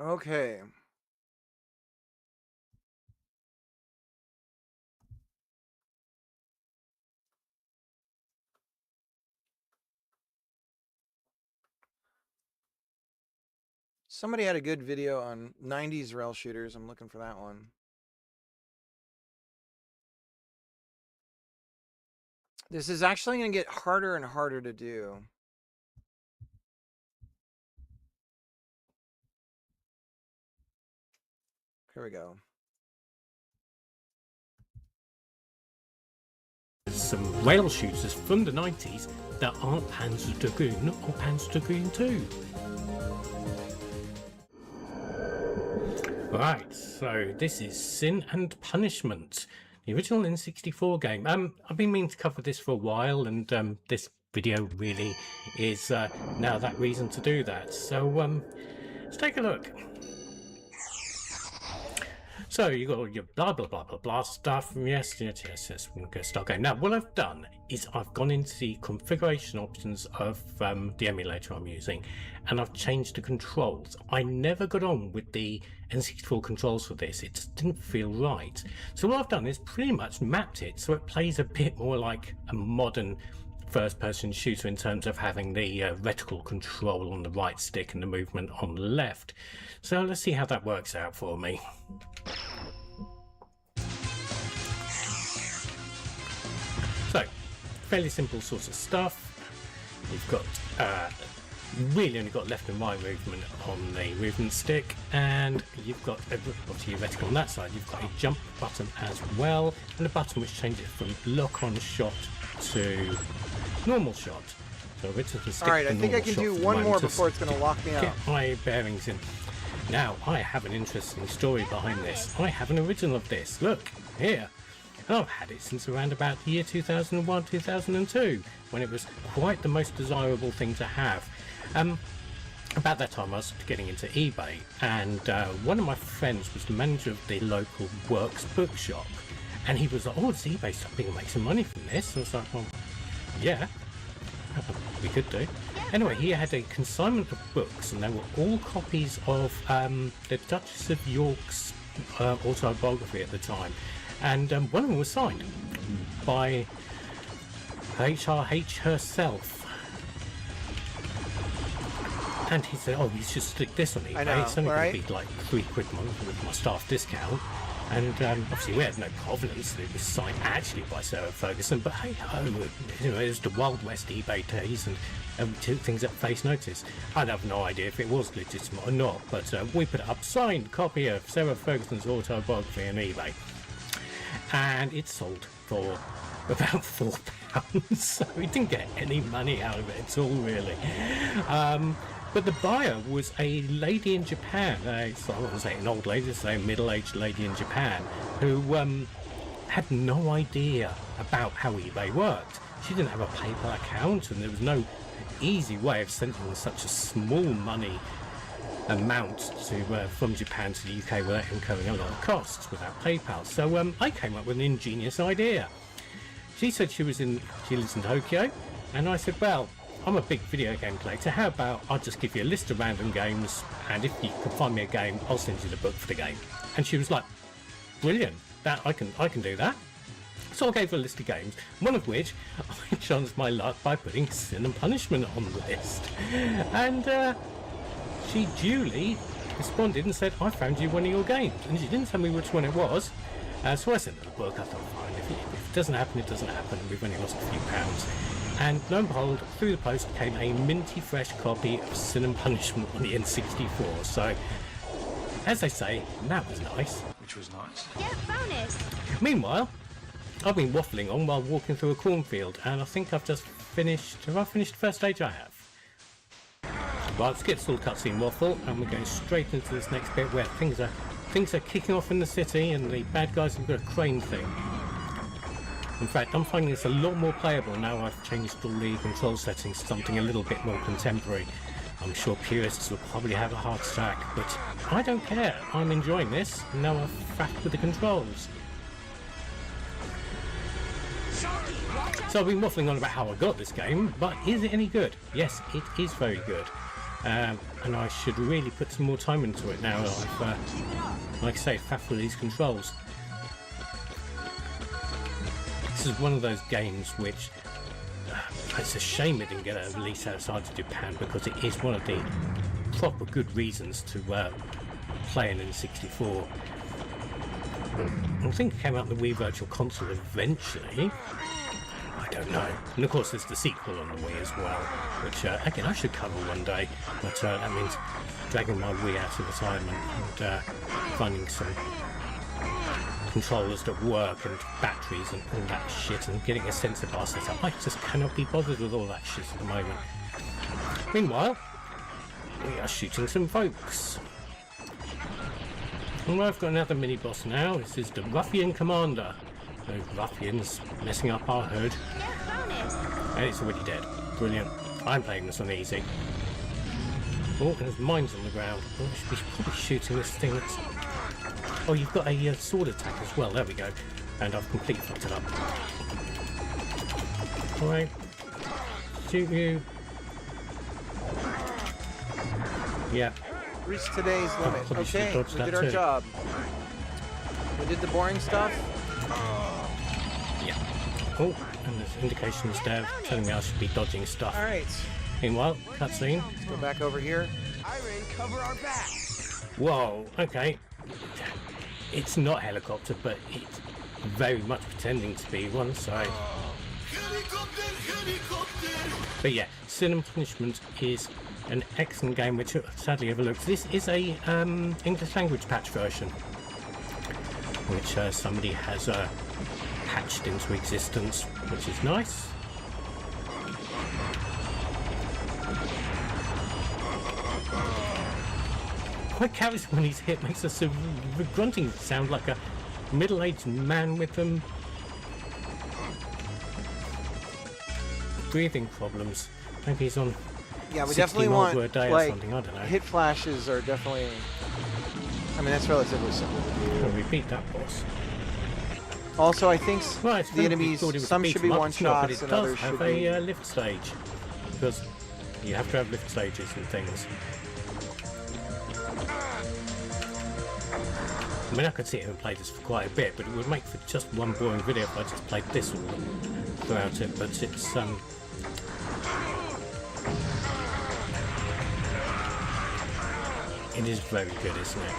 Okay. Somebody had a good video on 90s rail shooters. I'm looking for that one. This is actually going to get harder and harder to do. Here we go. Some rail shooters from the 90s that aren't Panzer Dragoon or Panzer Dragoon 2. Right, so this is Sin and Punishment, the original N64 game. I've been meaning to cover this for a while, and this video really is now that reason to do that. So let's take a look. So you got your blah blah blah blah blah stuff. Yes, we're going to start going. Now what I've done is I've gone into the configuration options of the emulator I'm using, and I've changed the controls. I never got on with the N64 controls for this. It just didn't feel right. So what I've done is pretty much mapped it so it plays a bit more like a modern first-person shooter in terms of having the reticle control on the right stick and the movement on the left. So let's see how that works out for me. So, fairly simple sort of stuff. You've got really only got left and right movement on the movement stick, and you've got obviously your reticle on that side. You've got a jump button as well, and a button which changes from lock-on shot to normal shot. So alright, I think I can do one more before it's going to lock me out. Get my bearings in. Now, I have an interesting story behind this. I have an original of this. Look, here. And I've had it since around about the year 2001, 2002, when it was quite the most desirable thing to have. About that time I was getting into eBay, and one of my friends was the manager of the local Works bookshop, and he was like, oh, does eBay stop being make some money from this? And I was like, well, yeah, we could do. Anyway, he had a consignment of books, and they were all copies of the Duchess of York's autobiography at the time, and one of them was signed by HRH herself. And he said, oh, you should stick this on eBay. I know, it's only right? going to be like £3 a month with my staff discount. And obviously we had no provenance that it was signed actually by Sarah Ferguson, but hey ho, you know, it was the Wild West eBay days, and we took things at face notice. I'd have no idea if it was legitimate or not, but we put up signed copy of Sarah Ferguson's autobiography on eBay, and it sold for about £4, so we didn't get any money out of it at all, really. But the buyer was a lady in Japan, I wouldn't say an old lady, say a middle-aged lady in Japan, who had no idea about how eBay worked. She didn't have a PayPal account, and there was no easy way of sending such a small money amount to from Japan to the UK without incurring a lot of costs without PayPal. So I came up with an ingenious idea. She said she lives in Tokyo, and I said, well, I'm a big video game collector. How about I just give you a list of random games, and if you can find me a game, I'll send you the book for the game. And she was like, brilliant, that I can do that. So I gave her a list of games, one of which I chanced my luck by putting Sin and Punishment on the list. And she duly responded and said, I found you one of your games. And she didn't tell me which one it was. So I sent her the book. I thought, fine, if it doesn't happen, it doesn't happen. We've only lost a few pounds. And lo and behold, through the post came a minty fresh copy of Sin and Punishment on the N64. So, as they say, that was nice. Which was nice. Get bonus. Meanwhile, I've been waffling on while walking through a cornfield, and I think I've just finished. Have I finished the first stage? I have. Right, let's get this little cutscene waffle, and we're going straight into this next bit where things are kicking off in the city, and the bad guys have got a crane thing. In fact, I'm finding this a lot more playable now I've changed all the control settings to something a little bit more contemporary. I'm sure purists will probably have a heart attack, but I don't care. I'm enjoying this, and now I've faffed with the controls. So I've been waffling on about how I got this game, but is it any good? Yes, it is very good. and I should really put some more time into it now that I've, like I say, faffed with these controls. This is one of those games which it's a shame it didn't get a release outside of Japan, because it is one of the proper good reasons to play in N64. I think it came out on the Wii Virtual Console eventually. I don't know. And of course there's the sequel on the Wii as well, which again I should cover one day, but that means dragging my Wii out of retirement and finding some controllers that work and batteries and all that shit and getting a sensor bar set up. I just cannot be bothered with all that shit at the moment. Meanwhile, we are shooting some folks. And I've got another mini boss now. This is the Ruffian Commander. Those ruffians messing up our hood. And it's already dead. Brilliant. I'm playing this on easy. Oh, and there's mines on the ground. Oh, I should be probably shooting this thing that's... Oh, you've got a sword attack as well. There we go. And I've completely fucked it up. Alright. Shoot you. Yeah. Reach today's limit. Probably should have Okay, dodged we that did our too. job. We did the boring stuff. Yeah. Oh, and there's indications there telling me I should be dodging stuff. All right, Meanwhile, cutscene. let's go back over here. Cover our back. Whoa, okay. It's not helicopter, but it's very much pretending to be one, so... But yeah, Sin and Punishment is an excellent game which sadly overlooks. This is a English language patch version, which somebody has patched into existence, which is nice. My character, when he's hit, makes a sort of grunting sound like a middle-aged man with breathing problems. Maybe he's on Yeah, we 60 definitely miles want per day or like something, I don't know. hit flashes are definitely. I mean, that's relatively simple to do. Well, we beat that boss. Also, I think Well, it's the funny, enemies, we thought it was some a should beat be 'em up, one it's not, but shots it and does others have should be. a lift stage, because you have to have lift stages and things. I mean, I could sit here and play this for quite a bit, but it would make for just one boring video if I just played this all throughout it. But it's it is very good, isn't it?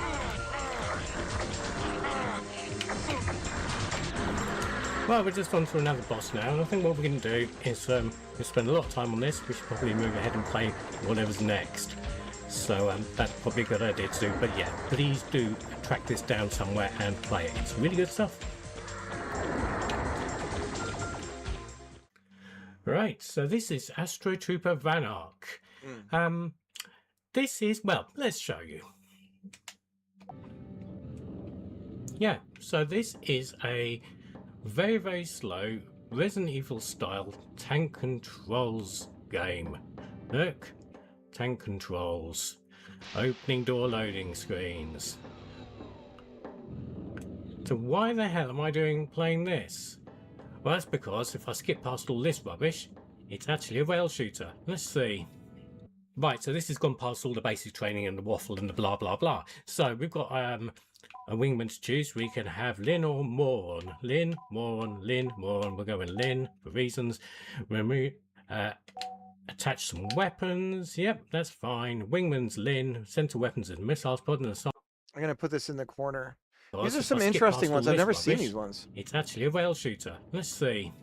Well, we're just on to another boss now, and I think what we're going to do is we spend a lot of time on this. We should probably move ahead and play whatever's next. So that's probably a good idea to do. But yeah, please do track this down somewhere and play it. It's really good stuff. Right, so this is Astro Trooper Van Ark. This is, well, let's show you. Yeah, so this is a very, very slow Resident Evil style tank controls game. Look, tank controls, opening door loading screens. So why the hell am I playing this? Well, that's because if I skip past all this rubbish, it's actually a rail shooter. Let's see. Right, so this has gone past all the basic training and the waffle and the blah blah blah. So we've got a wingman to choose. We can have Lynn or Morn. Lynn, Morn, Lynn, Morn. We're going Lynn for reasons. When we attach some weapons, yep, that's fine. Wingman's Lynn, center weapons and missiles pod and aside. I'm gonna put this in the corner. Well, These are if some I skip interesting past all ones. I've this never seen rubbish, these ones. It's actually a rail shooter. Let's see.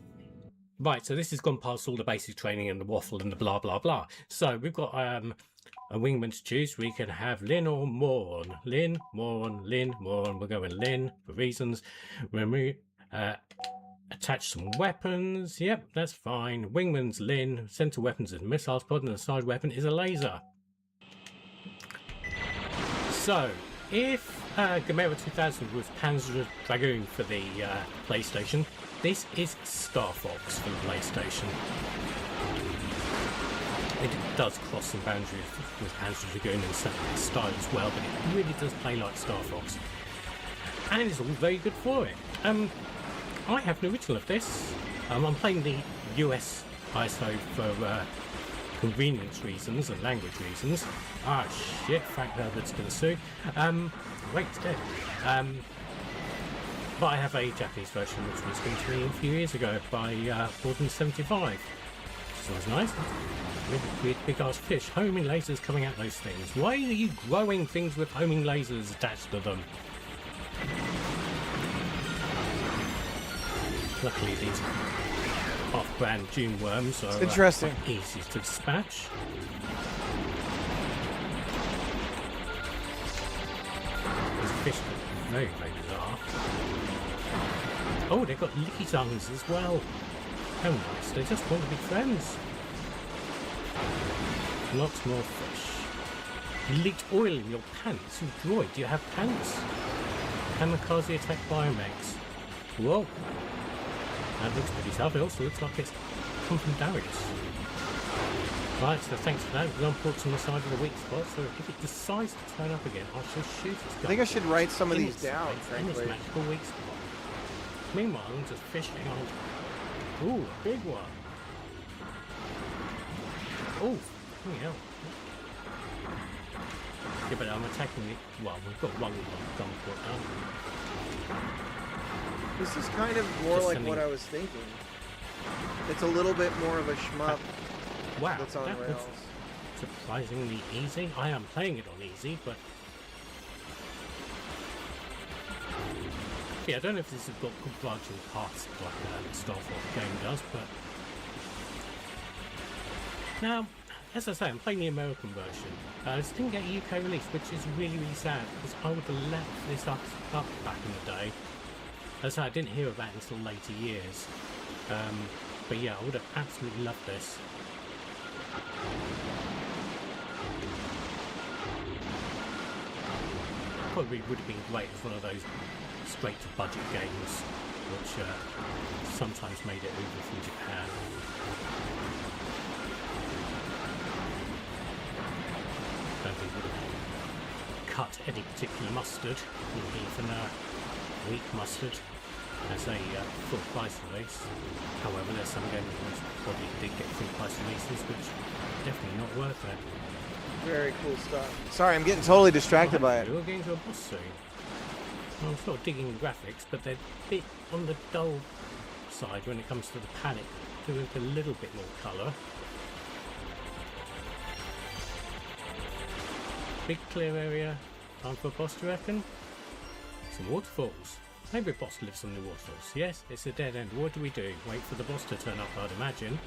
Right, so this has gone past all the basic training and the waffle and the blah blah blah. So we've got a wingman to choose. We can have Lynn or Morn. Lynn, Morn, Lynn, Morn. We're going Lynn for reasons. When we attach some weapons, yep, that's fine. Wingman's Lynn, center weapons and missiles pod, and the side weapon is a laser. So if Gamera 2000 was Panzer Dragoon for the PlayStation, this is Star Fox for the PlayStation. It does cross some boundaries with Panzer Dragoon in style as well, but it really does play like Star Fox. And it's all very good for it. I have an original of this. I'm playing the US ISO for convenience reasons and language reasons. Ah, shit, Frank Herbert's gonna sue. Wait, it's dead. But I have a Japanese version which was given to me a few years ago by Borden75. This was nice. With big ass fish, homing lasers coming out those things. Why are you growing things with homing lasers attached to them? Luckily these off-brand June worms are interesting. Easy to dispatch. These fish are very, very bizarre. Oh, they've got licky tongues as well. How nice, they just want to be friends. Lots more fish. You leaked oil in your pants. You droid, do you have pants? Kamikaze attack biomex. Whoa. That looks pretty tough. It also looks like it's come from Darius. Right, so thanks for that. We've ports on the side of the weak spot, so if it decides to turn up again, I shall shoot its gun. I think I should write some of these down, frankly. In its magical weak spot. Meanwhile, I'm just fishing on. Ooh, a big one. Oh, hell. Yeah, but I'm attacking it. Well, we've got one gun port now. This is kind of more Just like sending- what I was thinking. It's a little bit more of a shmup Wow, that's on that was rails. surprisingly easy. I am playing it on easy, but yeah, I don't know if this has got good branching paths like Star Fox game does, but now, as I say, I'm playing the American version. This didn't get a UK release, which is really, really sad, because I would have left this up back in the day. As I say, I didn't hear about it until later years. But yeah, I would have absolutely loved this. Probably would have been great as one of those straight to budget games, which sometimes made it over from Japan. Don't think would have cut any particular mustard, even weak mustard, as a full price release. However, there's some games which probably did get full price releases, which are definitely not worth it. Very cool stuff. Sorry, I'm getting totally distracted by it. We're getting to a boss soon. I'm sort of digging the graphics, but they're a bit on the dull side when it comes to the panic. Do a little bit more colour. Big clear area. Time for a boss, do you reckon? Some waterfalls. Maybe a boss lives on the waterfalls. Yes, it's a dead end. What do we do? Wait for the boss to turn up, I'd imagine.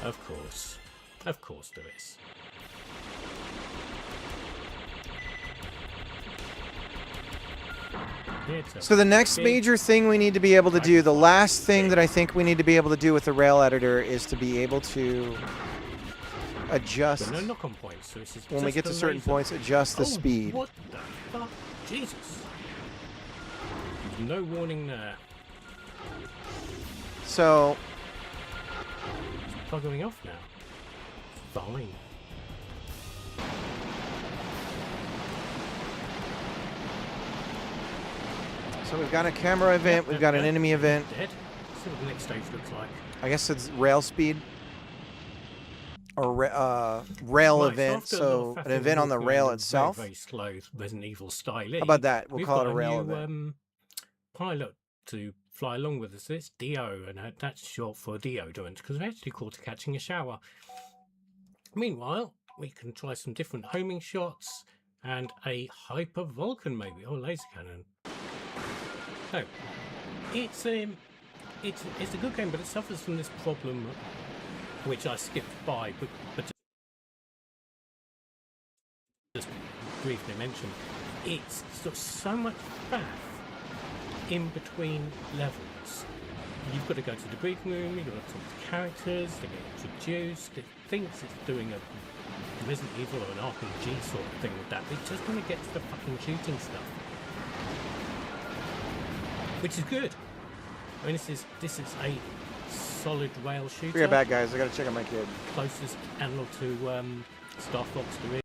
Of course there is. So the next major thing we need to be able to do, the last thing that I think we need to be able to do with the rail editor is to be able to adjust, no knock-on points, so this is when we just get to the certain laser. points, adjust the Oh, speed. What the fuck? Jesus. No warning there. So It's buggering off now. Fine. So we've got a camera event, we've got an enemy event. Dead. See what the next stage looks like. I guess it's rail speed or rail Right, event. after So the an event on the walking rail around itself. Very, very slow Resident Evil style. How about that? We'll We've call it got a rail new, event. pilot to fly along with us. It's Dio, and that's short for deodorant because we're actually called to catching a shower. Meanwhile, we can try some different homing shots and a hyper Vulcan maybe, or laser cannon. So it's a good game, but it suffers from this problem, which I skipped by, but just briefly mention. It's sort of so much faff in between levels. You've got to go to the briefing room, you've got to talk to characters, they get introduced, it thinks it's doing a Resident Evil or an RPG sort of thing with that, but it just want to get to the fucking shooting stuff. Which is good. I mean, this is a solid rail shooter. Be right back, guys. I gotta check on my kid. Closest analog to Star Fox there is.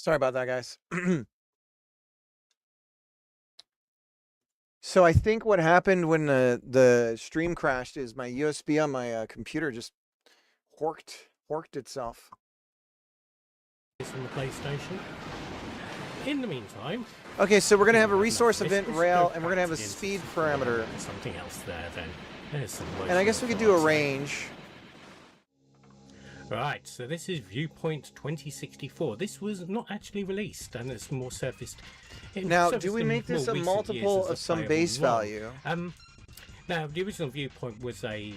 Sorry about that, guys. So I think what happened when the stream crashed is my USB on my computer just horked itself. This on the PlayStation. In the meantime, Okay, so we're gonna have a resource let's event go rail, back and we're gonna have to a the speed N64 parameter, and something else there. Then there's some. and I guess we could do a range. Right, so this is Viewpoint 2064. This was not actually released, and it's more surfaced. Now, do we make this a multiple of some base value? Now, the original Viewpoint was a,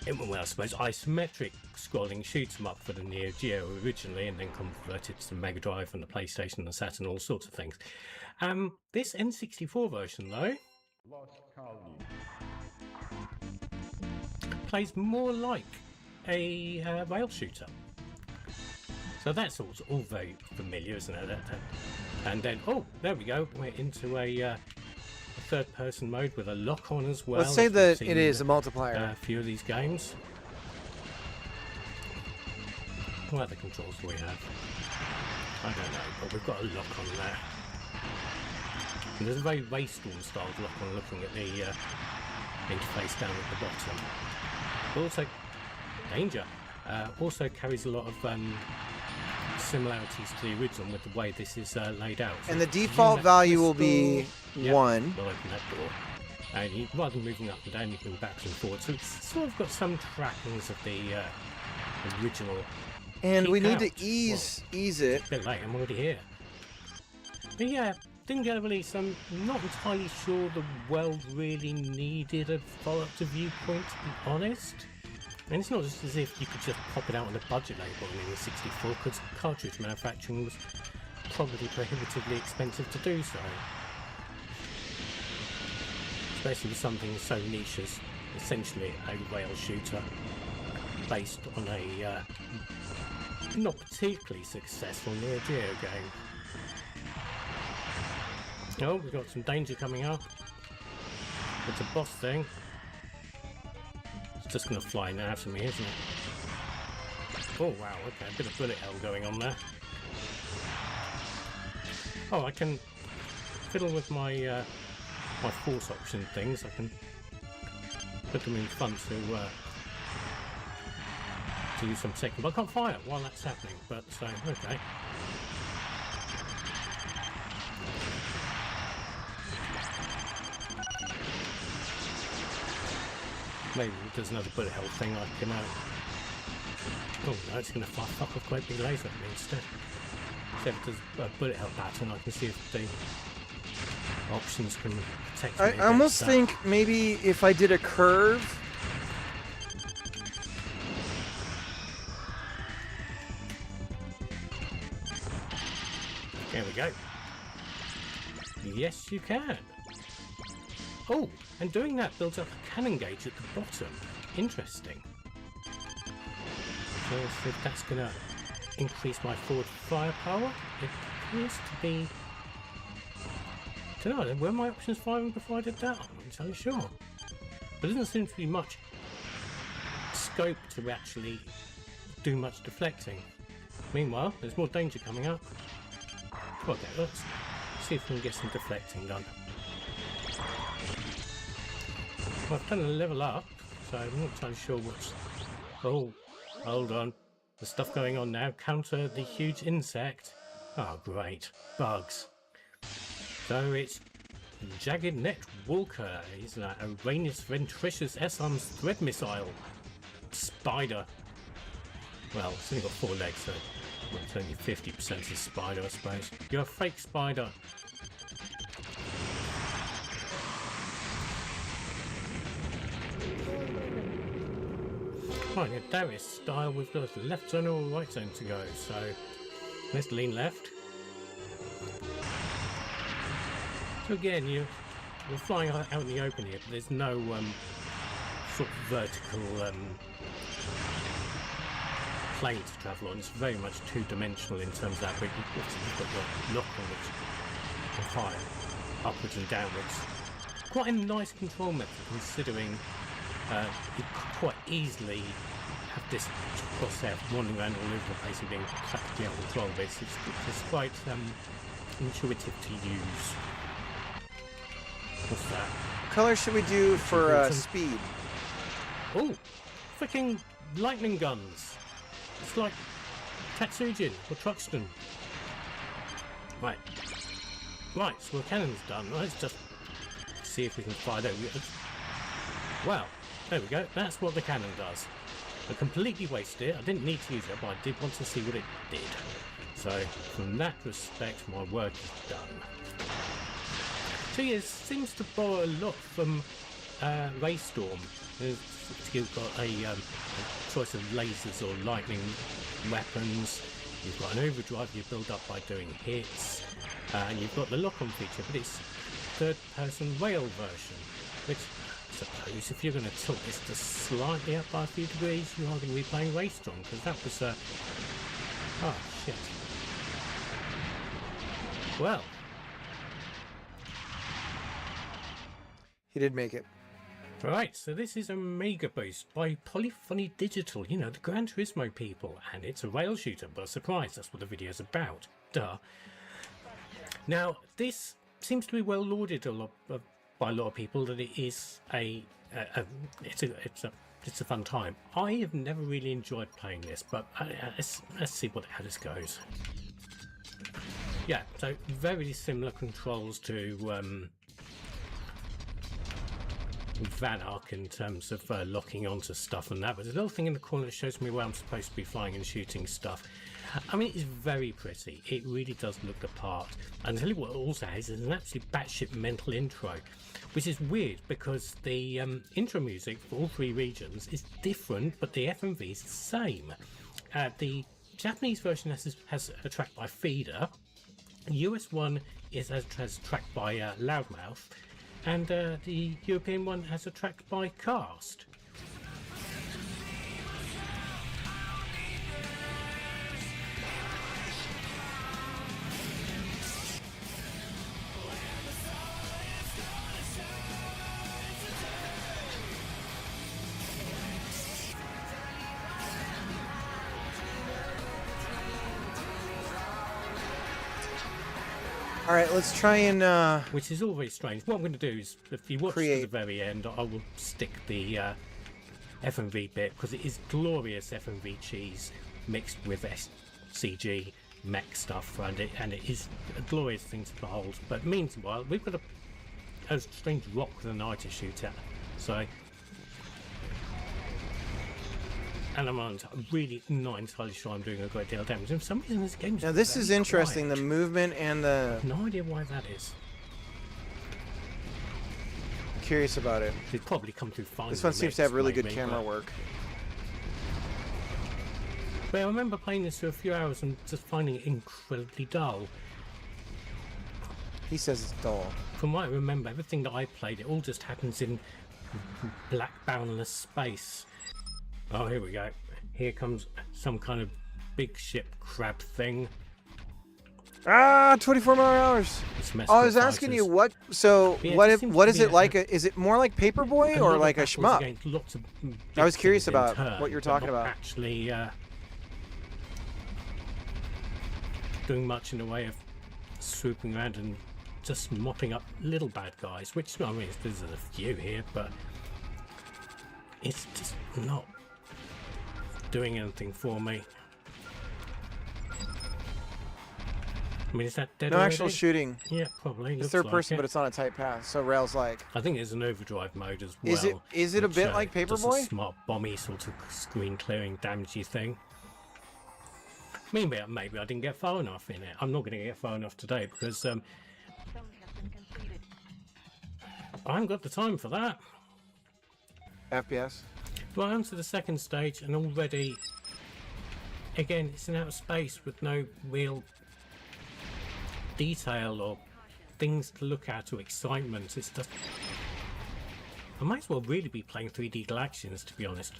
well, I suppose isometric scrolling shoot 'em up for the Neo Geo originally, and then converted to the Mega Drive and the PlayStation and the Saturn, all sorts of things. This N64 version, though, plays more like a rail shooter. So that's all very familiar, isn't it? And then, oh, there we go. We're into a third-person mode with a lock-on as well. Let's say that it is a multiplier. A few of these games. What other controls do we have? I don't know, but we've got a lock-on there. And there's a very Waystorm-style lock-on looking at the interface down at the bottom. But also, Danger also carries a lot of similarities to the original with the way this is laid out. So And the default value will be yeah, 1. we'll open that door. And rather than moving up and down, you can back and forward. So it's sort of got some trappings of the original. And we need Kick to out. ease it. It's a bit late, I'm already here. But yeah, didn't get a release. I'm not entirely sure the world really needed a follow-up to Viewpoint, to be honest. And it's not just as if you could just pop it out on a budget label in the 64, because cartridge manufacturing was probably prohibitively expensive to do so. Especially with something so niche as essentially a rail shooter based on a not particularly successful Neo Geo game. Oh, we've got some danger coming up. It's a boss thing. It's just going to fly now to me, isn't it? Oh wow, okay, a bit of bullet hell going on there. Oh, I can fiddle with my my force option things. I can put them in front to do some second, but I can't fire while that's happening. But okay. Maybe there's another bullet hell thing I can. Oh no, it's going to fuck off quite big laser at me instead. So if there's a bullet hell pattern, I can see if the options can protect me. I almost think maybe if I did a curve. There we go. Yes, you can. Oh, and doing that builds up a cannon gauge at the bottom. Interesting. So let's see if that's going to increase my forward firepower. It appears to be... I don't know, were my options firing before I did that? I'm not entirely sure. But there doesn't seem to be much scope to actually do much deflecting. Meanwhile, there's more danger coming up. Okay, let's see if we can get some deflecting done. Well, I've done a level up, so I'm not entirely sure what's... Oh, hold on. There's stuff going on now. Counter the huge insect. Oh, great. Bugs. So it's Jagged Net Walker. He's like a Rainis Ventricious S-Arms Thread Missile. Spider. Well, it's only got 4 legs, so well, it's only 50% is spider, I suppose. You're a fake spider. Right, in Darius style, we've got a left zone or a right zone to go, so let's lean left. So again, you're flying out in the open here, but there's no sort of vertical plane to travel on. It's very much two-dimensional in terms of that, but you've got your lock on which can fire upwards and downwards. Quite a nice control method considering you could quite easily have this crosshair wandering around all over the place and being practically out of control. But it's quite intuitive to use. What's that? What color should we do for speed? Oh, freaking lightning guns. It's like Tatsujin or Truxton. Right. Right, so the cannon's done. Let's just see if we can fire that. Well, there we go. That's what the cannon does. I completely wasted it. I didn't need to use it, but I did want to see what it did. So, from that respect, my work is done. So yeah, it seems to borrow a lot from Raystorm. You've got a choice of lasers or lightning weapons. You've got an overdrive you build up by doing hits. And you've got the lock-on feature, but it's third-person rail version, which I suppose if you're going to tilt this just slightly up by a few degrees, you are going to be playing Raystorm, because that was oh shit. Well, He did make it. right, so this is a Mega Boost by Polyphony Digital, you know, the Gran Turismo people, and it's a rail shooter, but surprise, that's what the video's about. Duh. Now, this seems to be well lauded by a lot of people, that it is it's a fun time. I have never really enjoyed playing this, but let's see how this goes. Yeah, so very similar controls to Van Ark in terms of locking onto stuff and that, but there's a little thing in the corner that shows me where I'm supposed to be flying and shooting stuff. I mean, it's very pretty. It really does look the part. And I'll tell you what it also has is an absolute batshit mental intro, which is weird because the intro music for all three regions is different, but the FMV is the same. The Japanese version has a track by Feeder. The US one has a track by Loudmouth. And the European one has a track by Cast. All right, let's try and Which is all very strange. What I'm going to do is, if you watch to the very end, I will stick the FMV bit, because it is glorious FMV cheese mixed with CG mech stuff, and it is a glorious thing to behold. But meanwhile, we've got a strange rock with an eye to shoot at. So, and I'm really not entirely sure I'm doing a great deal of damage. And for some reason, this game is now this is interesting. quiet. The movement and the. I have no idea why that is. I'm curious about it. It's probably come through fine. This one seems to have really good camera work. But I remember playing this for a few hours and just finding it incredibly dull. He says it's dull. From what I remember, everything that I played, it all just happens in black boundless space. Oh, here we go. Here comes some kind of big ship crab thing. Ah, 24 more hours. Oh, I was asking you what. So yeah, what is it like? Is it more like Paperboy or like a shmup? Lots of I was curious about turn, what you're talking about. Actually, doing much in the way of swooping around and just mopping up little bad guys. Which, I mean, there's a few here, but it's just not doing anything for me. I mean, is that dead No already? actual shooting. Yeah, probably. It's Looks third like person, it. but it's on a tight path. So Rail's like. I think there's an overdrive mode as well. Is it a bit like does Paperboy? a smart bomby sort of screen clearing damagey thing. Maybe I didn't get far enough in it. I'm not going to get far enough today because I haven't got the time for that. FPS. Well, I'm to the second stage and already, again, it's in outer space with no real detail or things to look at or excitement. It's just, I might as well really be playing 3D Galaxians, to be honest.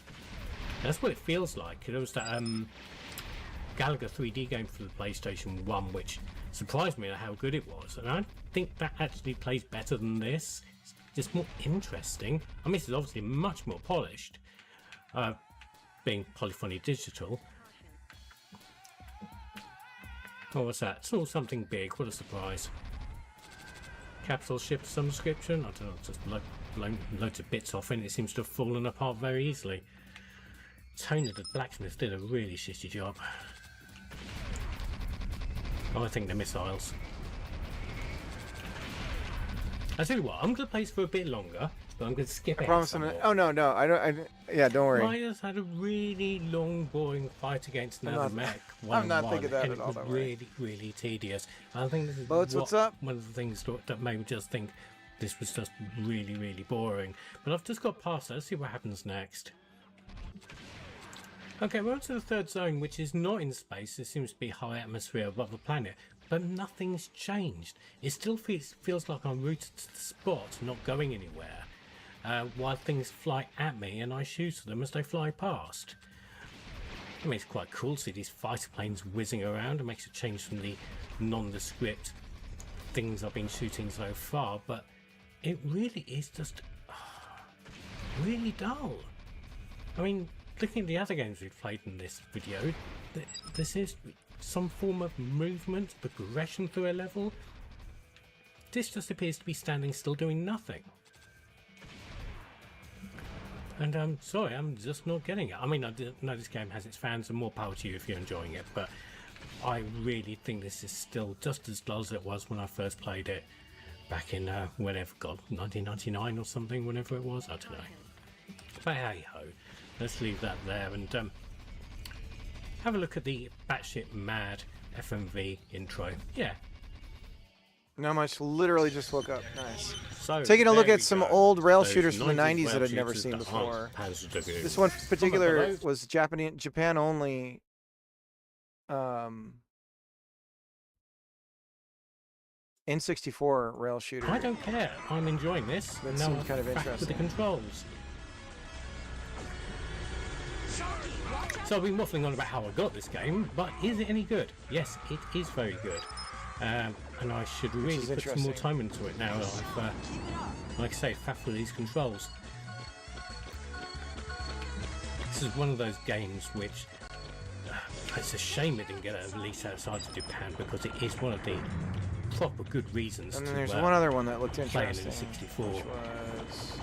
That's what it feels like. There was that Galaga 3D game for the PlayStation 1, which surprised me at how good it was, and I think that actually plays better than this. It's just more interesting. I mean, this is obviously much more polished, being Polyphony Digital. Oh, what's that? It's all something big. What a surprise. Capital ship of some description? I don't know, just blown loads of bits off and it seems to have fallen apart very easily. Tony the blacksmith did a really shitty job. Oh, I think they're missiles. I tell you what, I'm going to play this for a bit longer, but I'm going to skip I ahead promise I'm. somewhat. Oh no, I don't. Yeah, don't worry. I just had a really long, boring fight against another mech. I'm not thinking that and at all, it was don't worry. really, really tedious. I think this is Boats, what's up? one of the things that made me just think this was just really, really boring. But I've just got past that. Let's see what happens next. Okay, we're on to the third zone, which is not in space. It seems to be high atmosphere above the planet, but nothing's changed. It still feels like I'm rooted to the spot, not going anywhere, while things fly at me and I shoot at them as they fly past. I mean, it's quite cool to see these fighter planes whizzing around. It makes a change from the nondescript things I've been shooting so far, but it really is just really dull. I mean, looking at the other games we've played in this video, there seems to be some form of movement, progression through a level. This just appears to be standing still doing nothing. And I'm sorry, I'm just not getting it. I mean, I know this game has its fans and more power to you if you're enjoying it, but I really think this is still just as dull as it was when I first played it back in, whenever, God, 1999 or something, whenever it was, I don't know. But hey ho, let's leave that there and have a look at the batshit mad FMV intro. Yeah. Not much. Literally just woke up. Nice. So Taking a look there at we some go. old rail Those shooters from the 90s 90s rail that I'd never shooters seen that before. aren't Panzer Dragoon. This one in Some of particular those- was Japan only. N64 rail shooter. I don't care. I'm enjoying this. That Now seemed I'm kind of back with the interesting. controls. So I've been waffling on about how I got this game, but is it any good? Yes, it is very good. And I should really is put some more interesting. time into it now that I've, like I say, faffed with these controls. This is one of those games which it's a shame it didn't get a release outside of Japan because it is one of the proper good reasons And to then there's one other one that looked play it interesting. in 64. Which was...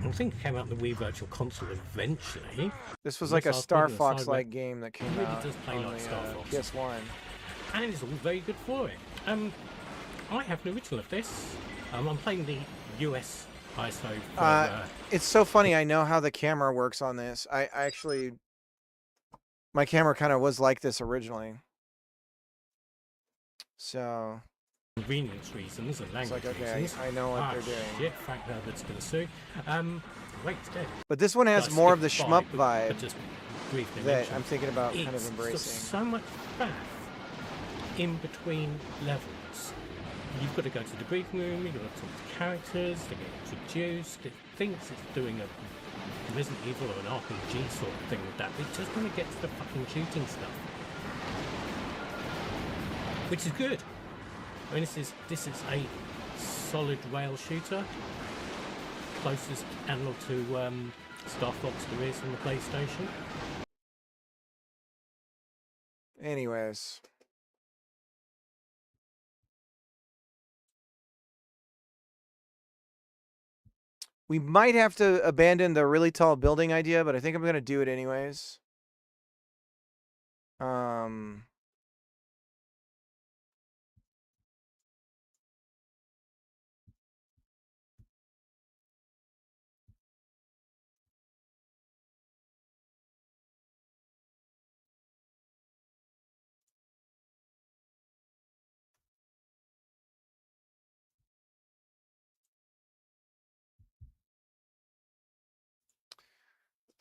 I think it came out in the Wii Virtual Console eventually. This was like a Yes, I'll Star put it aside Fox-like game that came really out does play on like the Star Fox. PS1. And it's all very good for it. I have an original of this. I'm playing the US ISO for, It's so funny. I know how the camera works on this. I actually... My camera kind of was like this originally. So... convenience reasons and It's language like, okay, reasons. I know what they're doing. Shit, Frank Herbert's gonna sue. Wait, it's dead. But this one has So I more of the skipped shmup by, vibe but just briefly that mention. I'm thinking about kind of It's got embracing. so much faff in between levels. You've got to go to the briefing room, you've got to talk to characters, they get introduced, it thinks it's doing a Resident Evil or an RPG sort of thing with that, but it just want to get to the fucking shooting stuff. Which is good. I mean, this is a solid rail shooter. Closest analog to Star Fox there is on the PlayStation. Anyways. We might have to abandon the really tall building idea, but I think I'm going to do it anyways.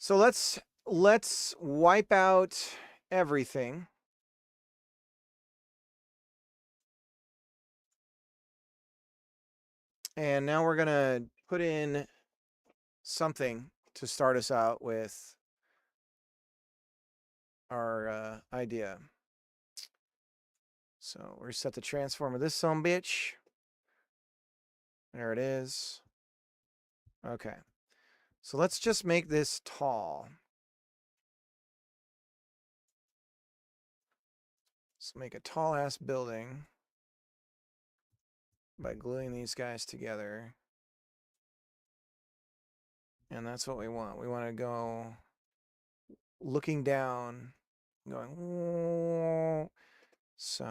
So let's wipe out everything. And now we're going to put in something to start us out with our idea. So we're set the transform of this sumbitch. There it is. Okay. So let's just make this tall. Let's make a tall ass building by gluing these guys together. And that's what we want. We want to go looking down, going, whoa. So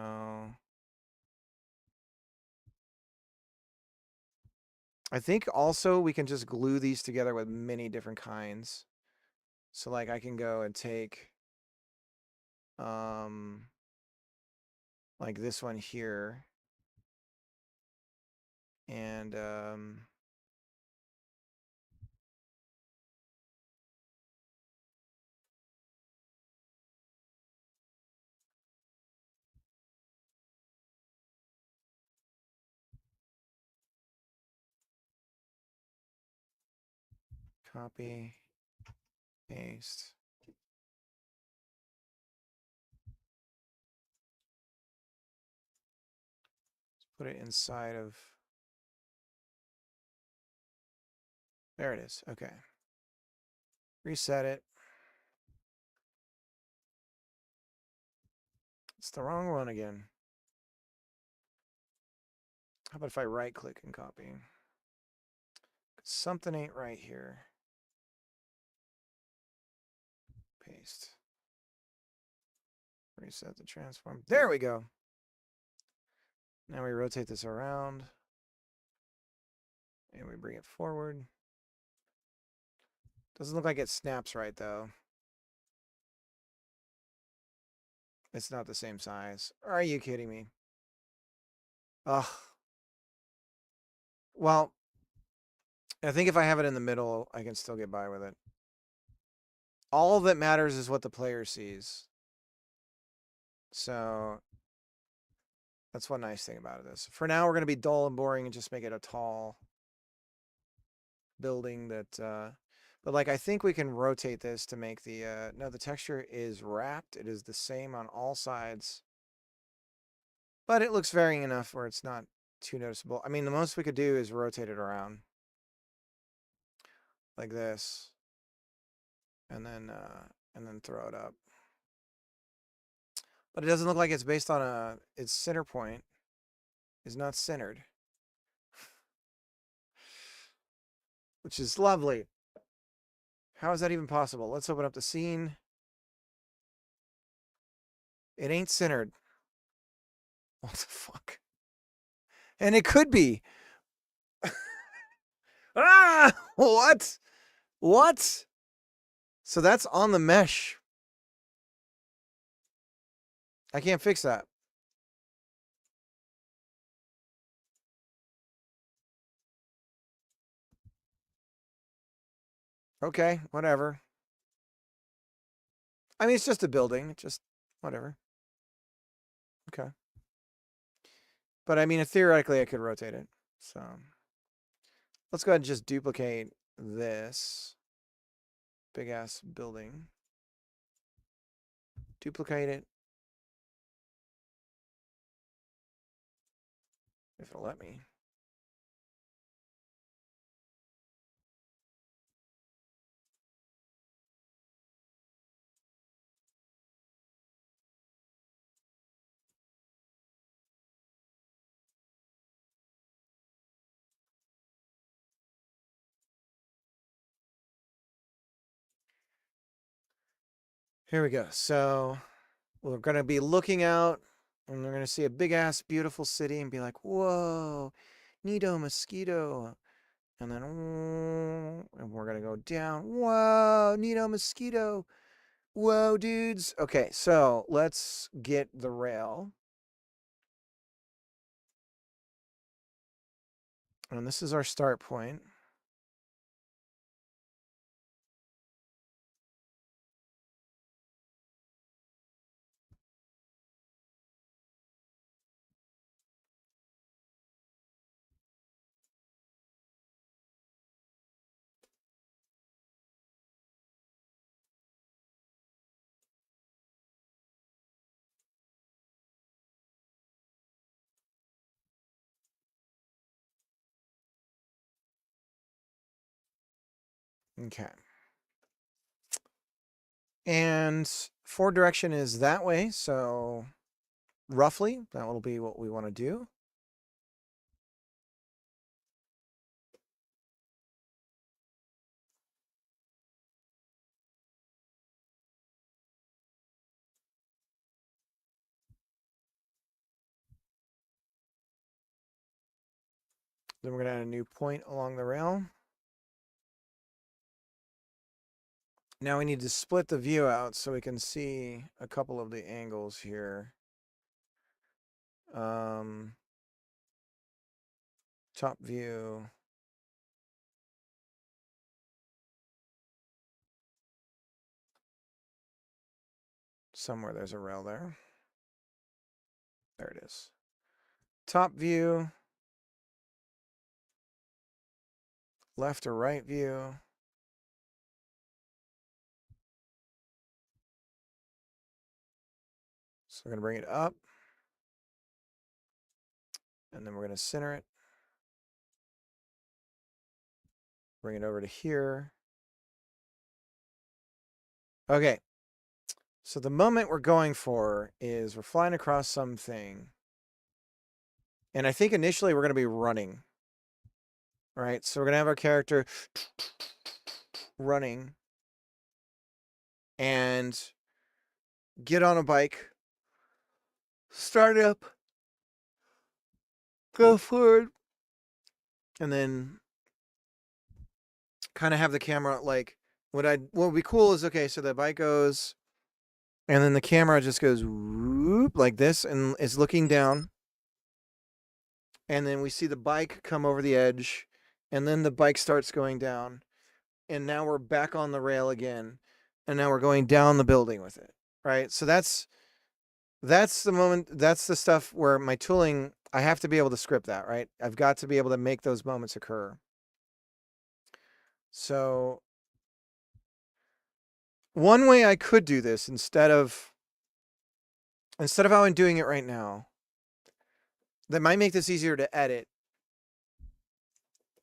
I think also we can just glue these together with many different kinds. So like I can go and take like this one here and copy, paste. Put it inside of, there it is. Okay. Reset it. It's the wrong one again. How about if I right click and copy? Something ain't right here. Paste. Reset the transform. There we go. Now we rotate this around. And we bring it forward. Doesn't look like it snaps right though. It's not the same size. Are you kidding me? Ugh. Well, I think if I have it in the middle, I can still get by with it. All that matters is what the player sees. So that's one nice thing about this. For now, we're going to be dull and boring and just make it a tall building that, but like I think we can rotate this to make the, no, the texture is wrapped. It is the same on all sides, but it looks varying enough where it's not too noticeable. I mean, the most we could do is rotate it around like this and then throw it up. But it doesn't look like it's based on its center point is not centered, which is lovely. How is that even possible? Let's open up the scene. It ain't centered. What the fuck? And it could be. Ah! What? What? So that's on the mesh. I can't fix that. Okay, whatever. I mean, it's just a building. Just whatever. Okay. But I mean, theoretically, I could rotate it. So let's go ahead and just duplicate this big ass building. Duplicate it. If it'll let me. Here we go. So we're going to be looking out and we're going to see a big ass beautiful city and be like, whoa, neato mosquito. And then, and we're going to go down. Whoa, neato mosquito. Whoa, dudes. Okay, so let's get the rail. And this is our start point. Okay. And forward direction is that way, so roughly. That will be what we want to do. Then we're going to add a new point along the rail. Now we need to split the view out so we can see a couple of the angles here. Top view. Somewhere there's a rail there. There it is. Top view. Left or right view. So we're going to bring it up. And then we're going to center it. Bring it over to here. Okay. So the moment we're going for is we're flying across something. And I think initially we're going to be running. Right? So we're going to have our character running. And get on a bike. Start it up. Go forward. And then kind of have the camera like what would be cool is okay, so the bike goes and then the camera just goes whoop like this and is looking down. And then we see the bike come over the edge and then the bike starts going down. And now we're back on the rail again. And now we're going down the building with it. Right? So that's the moment, that's the stuff where my tooling, I have to be able to script that, right? I've got to be able to make those moments occur. So one way I could do this instead of how I'm doing it right now, that might make this easier to edit,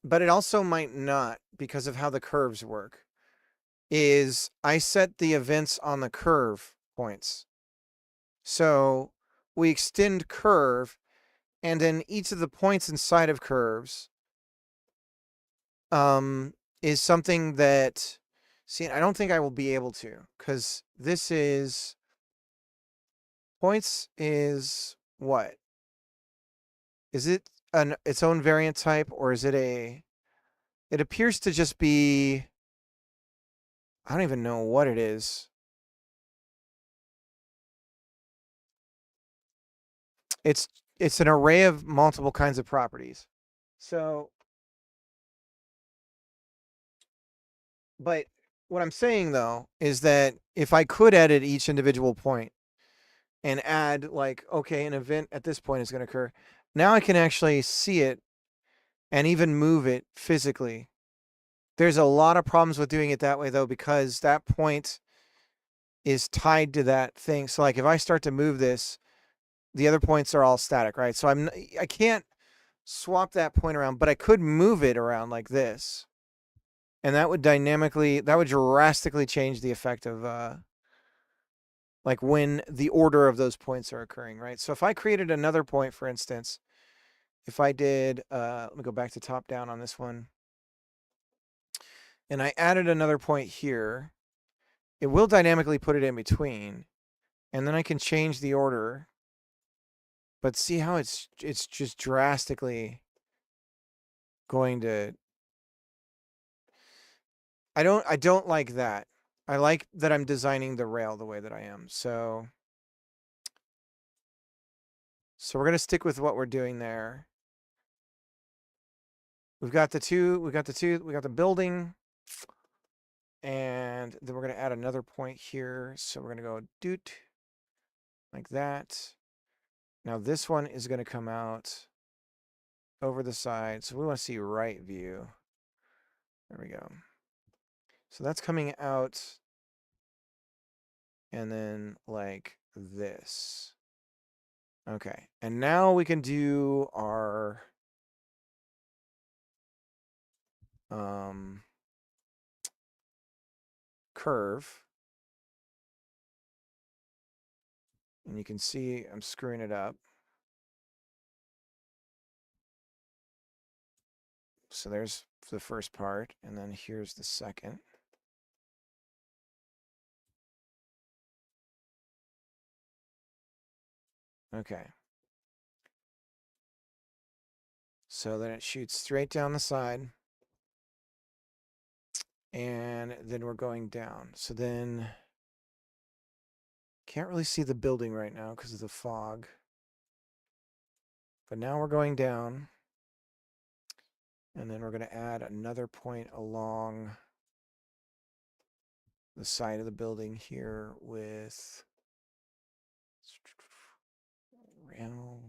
but it also might not because of how the curves work, is I set the events on the curve points. So we extend curve, and then each of the points inside of curves is something that, see, I don't think I will be able to, because this is, points is what? Is it its own variant type, or is it a, it appears to just be, I don't even know what it is. It's an array of multiple kinds of properties. So, but what I'm saying though is that if I could edit each individual point and add like, okay, an event at this point is going to occur, now I can actually see it and even move it physically. There's a lot of problems with doing it that way though, because that point is tied to that thing. So like if I start to move this, the other points are all static, right? So I can't swap that point around, but I could move it around like this. And that would drastically change the effect of like when the order of those points are occurring, right? So if I created another point, for instance, if I did, let me go back to top down on this one. And I added another point here, it will dynamically put it in between. And then I can change the order. But see how it's just drastically going to, I don't like that. I like that I'm designing the rail the way that I am. So we're going to stick with what we're doing there. We got the building. And then we're going to add another point here. So we're going to go doot like that. Now this one is going to come out over the side. So we want to see right view. There we go. So that's coming out. And then like this. Okay. And now we can do our curve. And you can see I'm screwing it up. So there's the first part, and then here's the second. Okay. So then it shoots straight down the side. And then we're going down. So then can't really see the building right now because of the fog. But now we're going down. And then we're going to add another point along the side of the building here with rail.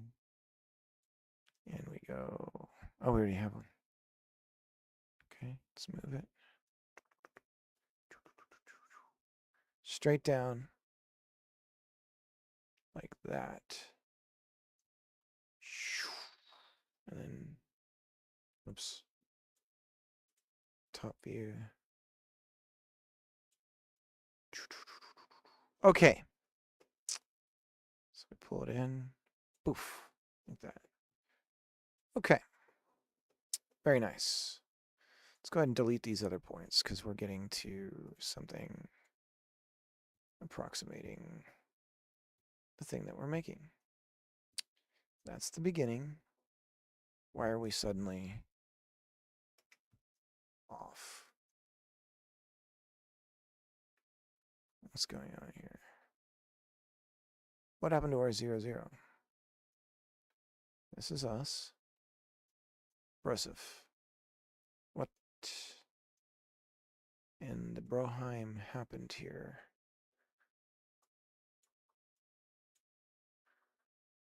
And we go. Oh, we already have one. Okay, let's move it. Straight down. Like that. And then, oops. Top view. Okay. So we pull it in. Poof. Like that. Okay. Very nice. Let's go ahead and delete these other points because we're getting to something approximating the thing that we're making. That's the beginning. Why are we suddenly off? What's going on here? What happened to our 0, 0? This is us. Brosif. What in the Broheim happened here?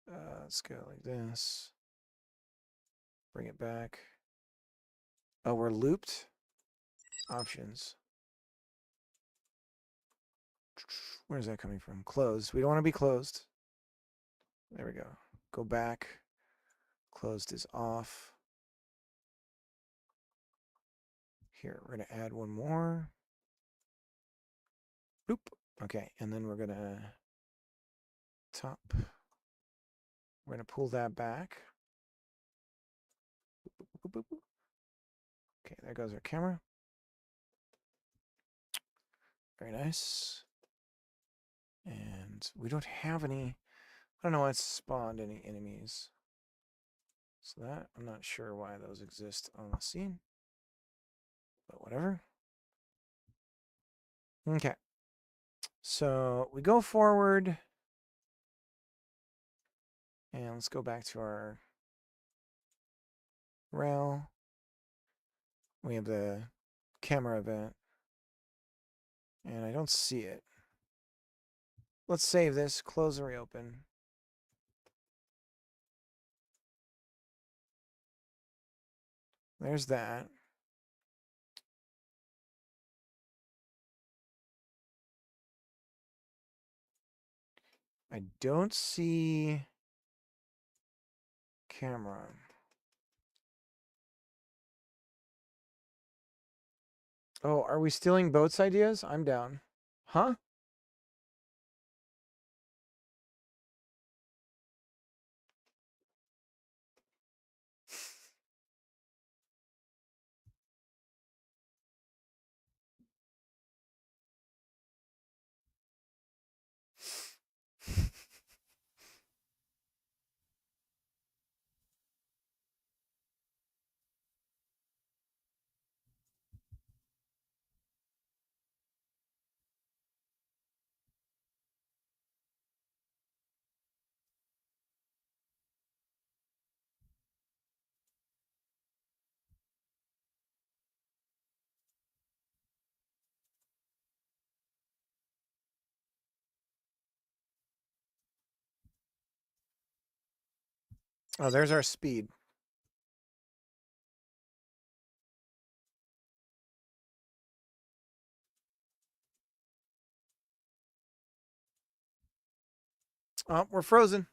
Let's go like this. Bring it back. Oh, we're looped. Options. Where's that coming from? Closed. We don't want to be closed. There we go. Go back. Closed is off. Here, we're going to add one more. Boop. Okay, and then we're going to top. We're going to pull that back. Boop, boop, boop. Okay, there goes our camera. Very nice. And we don't have any, I don't know why it's spawned any enemies. So that, I'm not sure why those exist on the scene. But whatever. Okay. So we go forward. And let's go back to our rail. We have the camera event. And I don't see it. Let's save this, close and reopen. There's that. I don't see camera. Oh, are we stealing boats ideas? I'm down. Huh? Oh, there's our speed. Oh, we're frozen.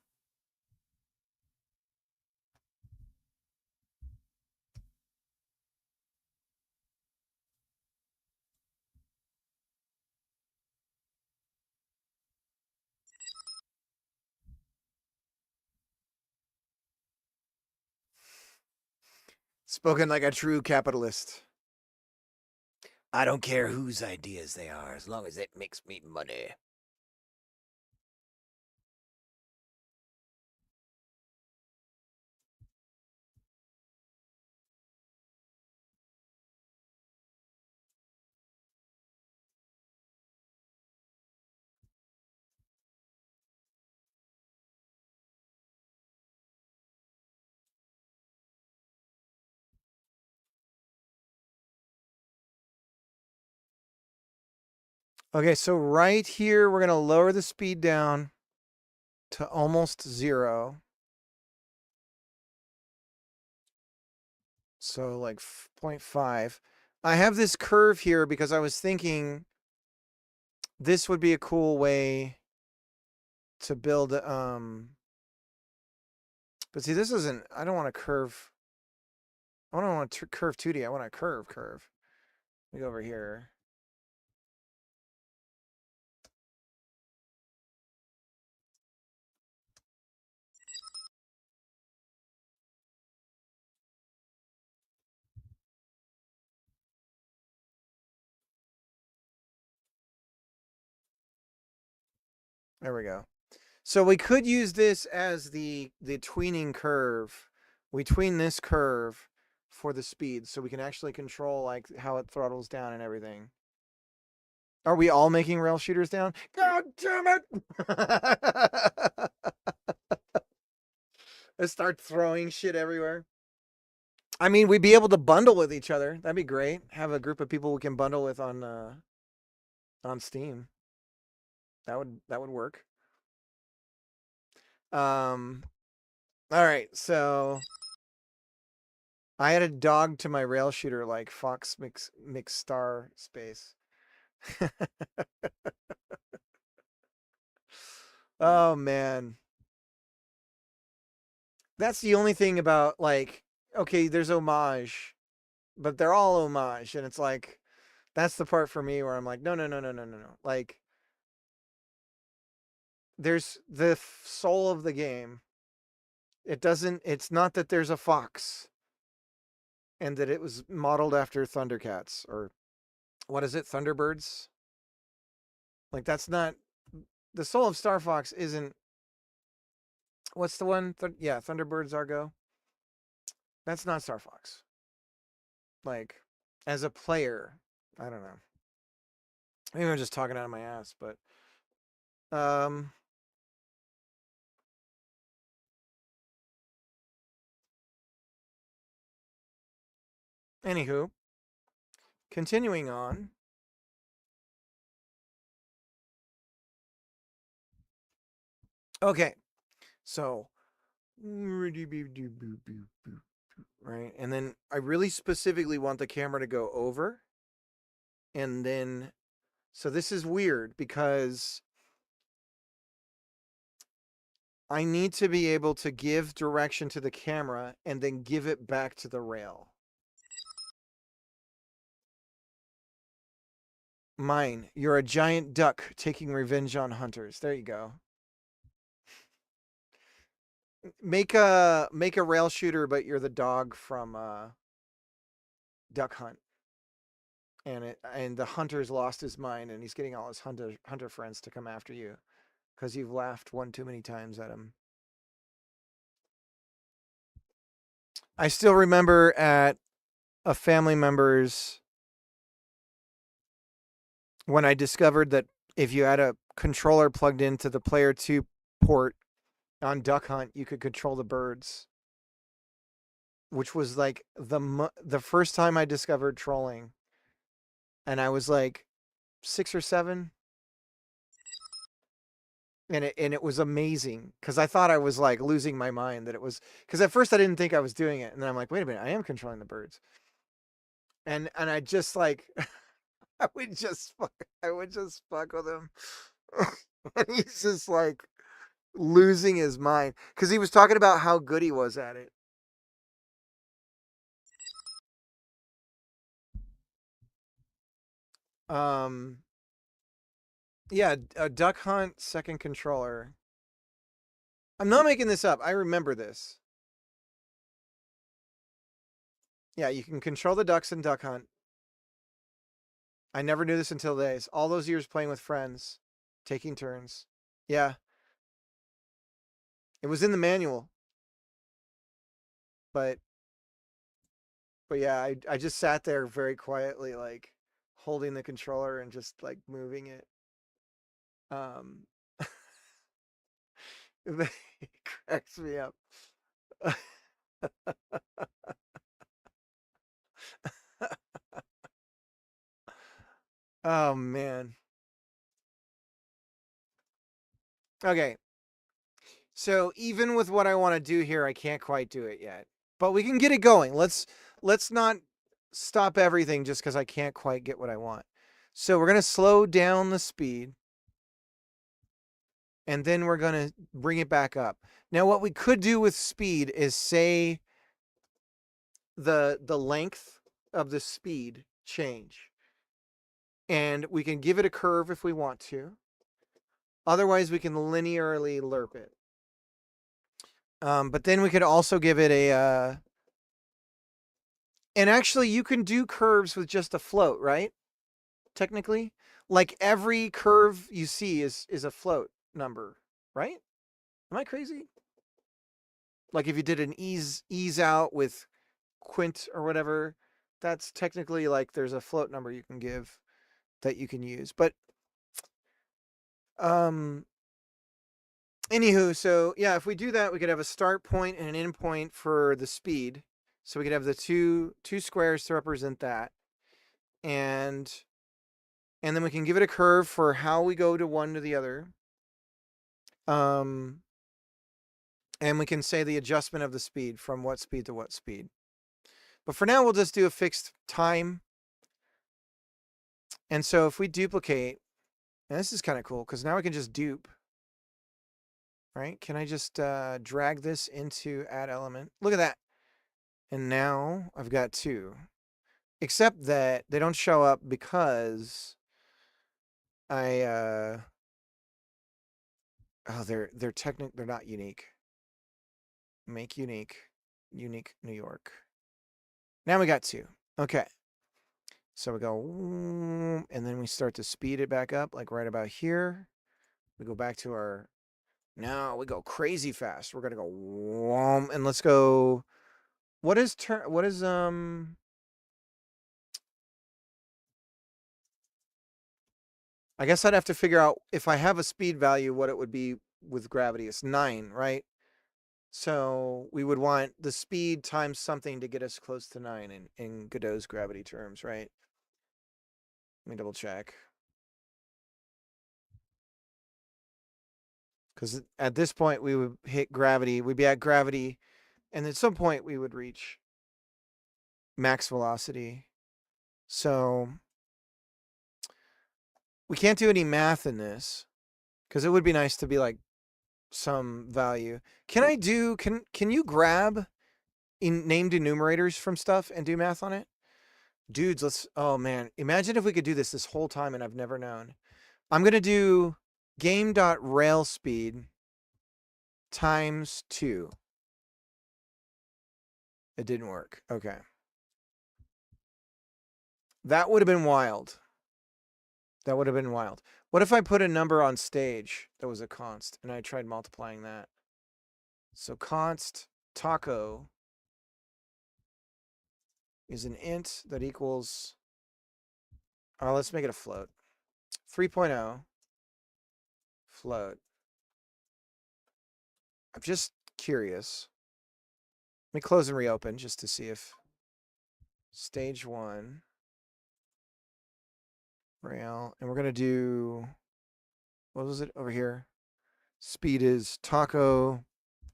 Spoken like a true capitalist. I don't care whose ideas they are, as long as it makes me money. Okay, so right here, we're going to lower the speed down to almost 0. So like 0.5. I have this curve here because I was thinking this would be a cool way to build but see, this isn't, I don't want to curve. I don't want to curve 2D. I want to curve. Let me go over here. There we go. So we could use this as the tweening curve. We tween this curve for the speed, so we can actually control like how it throttles down and everything. Are we all making rail shooters down? God damn it! Let's start throwing shit everywhere. I mean, we'd be able to bundle with each other. That'd be great. Have a group of people we can bundle with on Steam. That would work. All right, so I added dog to my rail shooter like Fox mix star space. Oh man. That's the only thing about like, okay, there's homage, but they're all homage, and it's like that's the part for me where I'm like, no. Like there's the soul of the game. It's not that there's a fox and that it was modeled after Thundercats or what is it, Thunderbirds? Like that's not the soul of Star Fox isn't what's the one? Yeah, Thunderbirds Argo. That's not Star Fox. Like as a player, I don't know. Maybe I'm just talking out of my ass, but um anywho, continuing on. Okay. So right? And then I really specifically want the camera to go over. And then, so this is weird because I need to be able to give direction to the camera and then give it back to the rail. Mine, you're a giant duck taking revenge on hunters. There you go. Make a rail shooter, but you're the dog from Duck Hunt. And the hunter's lost his mind and he's getting all his hunter friends to come after you because you've laughed one too many times at him. I still remember at a family member's when I discovered that if you had a controller plugged into the player 2 port on Duck Hunt, you could control the birds, which was like the first time I discovered trolling. And I was like 6 or 7. And it was amazing because I thought I was like losing my mind that it was because at first I didn't think I was doing it. And then I'm like, wait a minute, I am controlling the birds. And I just like I would just fuck with him. And he's just like losing his mind because he was talking about how good he was at it. Yeah, a Duck Hunt second controller. I'm not making this up. I remember this. Yeah, you can control the ducks in Duck Hunt. I never knew this until days. All those years playing with friends, taking turns. Yeah, it was in the manual, but yeah, I just sat there very quietly, like holding the controller and just like moving it. Um, it cracks me up. Oh man. Okay. So even with what I want to do here, I can't quite do it yet. But we can get it going. Let's not stop everything just because I can't quite get what I want. So we're gonna slow down the speed, and then we're gonna bring it back up. Now, what we could do with speed is say the length of the speed change, and we can give it a curve if we want to. Otherwise, we can linearly lerp it. But then we could also give it a. And actually, you can do curves with just a float, right? Technically, like every curve you see is a float number, right? Am I crazy? Like if you did an ease out with quint or whatever, that's technically like there's a float number you can give that you can use. But um anywho, so yeah, if we do that, we could have a start point and an end point for the speed. So we could have the two squares to represent that. And then we can give it a curve for how we go to one to the other. And we can say the adjustment of the speed from what speed to what speed. But for now, we'll just do a fixed time. And so if we duplicate, and this is kind of cool because now we can just dupe. Right? Can I just drag this into add element? Look at that. And now I've got two. Except that they don't show up because I oh they're they're not unique. Make unique New York. Now we got two. Okay. So we go, and then we start to speed it back up, like right about here. We go back to our, now we go crazy fast. We're going to go, and let's go, what is, I guess I'd have to figure out if I have a speed value, what it would be with gravity. It's 9, right? So we would want the speed times something to get us close to 9 in Godot's gravity terms, right? Let me double check. Because at this point, we would hit gravity. We'd be at gravity. And at some point, we would reach max velocity. So we can't do any math in this. Because it would be nice to be like some value. Can I do, can you grab named enumerators from stuff and do math on it? Dudes, let's, oh man. Imagine if we could do this whole time and I've never known. I'm going to do game.railspeed times 2. It didn't work. Okay. That would have been wild. That would have been wild. What if I put a number on stage that was a const and I tried multiplying that? So const taco is an int that equals, oh, let's make it a float. 3.0 float. I'm just curious. Let me close and reopen just to see if stage 1 rail, and we're going to do, what was it over here? Speed is taco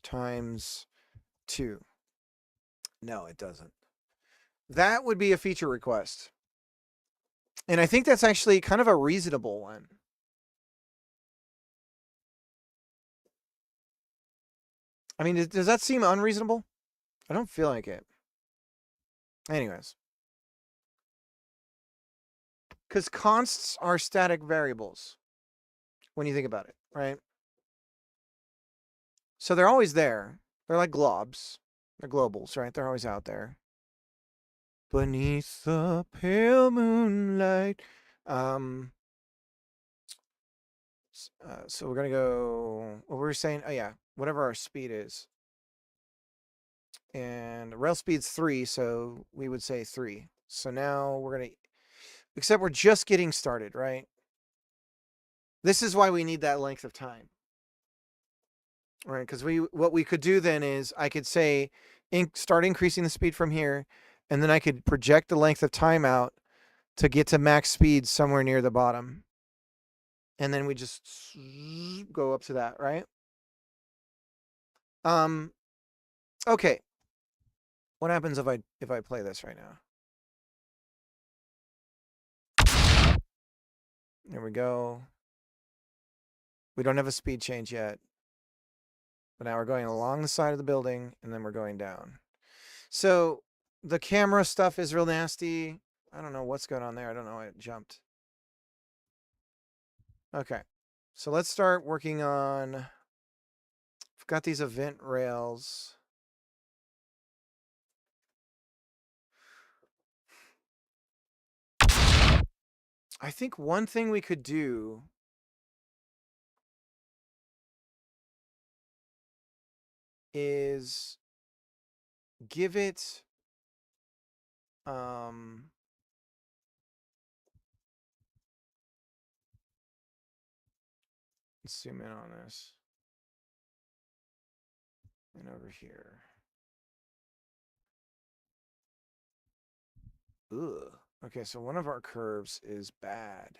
times 2. No, it doesn't. That would be a feature request. And I think that's actually kind of a reasonable one. I mean, does that seem unreasonable? I don't feel like it. Anyways. Because consts are static variables when you think about it, right? So they're always there. They're like globs. They're globals, right? They're always out there. beneath the pale moonlight. So we're gonna go. What were we saying? Oh yeah, whatever our speed is. And rail speed's 3, so we would say 3. So now we're gonna. Except we're just getting started, right? This is why we need that length of time. Right, because what we could do then is I could say start increasing the speed from here, and then I could project the length of time out to get to max speed somewhere near the bottom, and then we just go up to that, right? Okay. What happens if I play this right now? There we go. We don't have a speed change yet, but now we're going along the side of the building, and then we're going down. So the camera stuff is real nasty. I don't know what's going on there. I don't know why it jumped. Okay. So let's start working on. I've got these event rails. I think one thing we could do is give it let's zoom in on this. And over here. Ugh. Okay, so one of our curves is bad.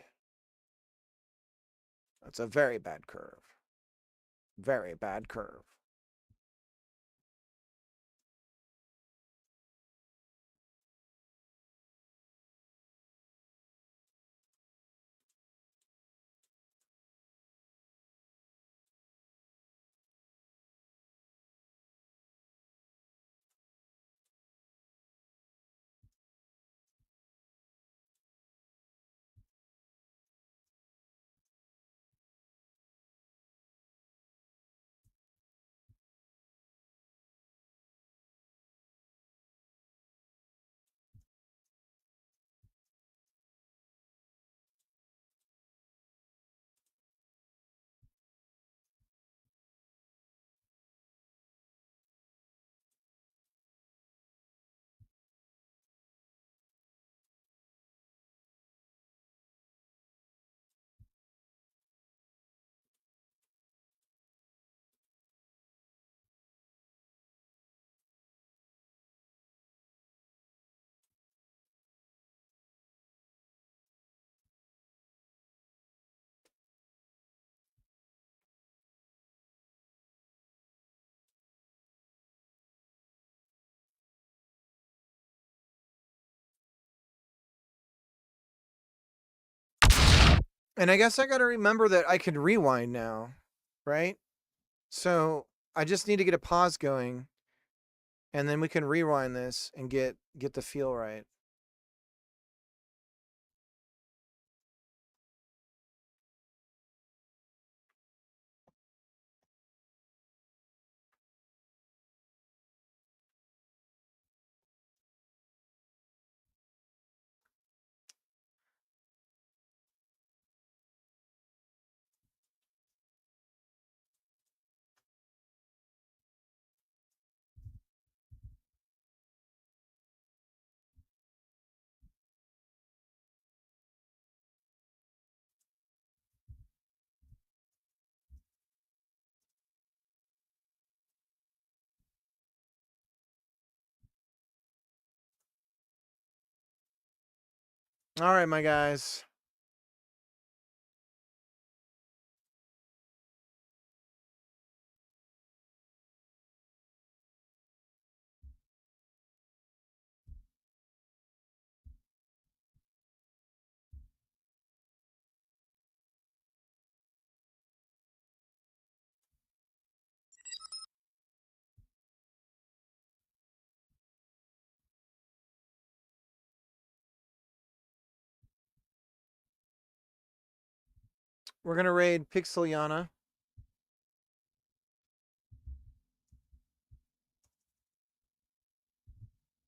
That's a very bad curve. Very bad curve. And I guess I got to remember that I can rewind now, right? So I just need to get a pause going, and then we can rewind this and get the feel right. All right, my guys. We're going to raid Pixeliana.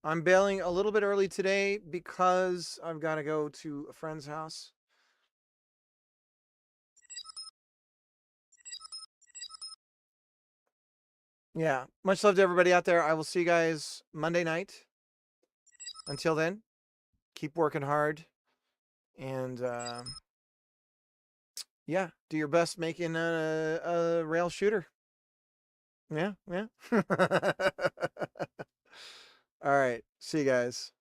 I'm bailing a little bit early today because I've got to go to a friend's house. Yeah. Much love to everybody out there. I will see you guys Monday night. Until then, keep working hard and yeah, do your best making a rail shooter. Yeah, yeah. All right. See you guys.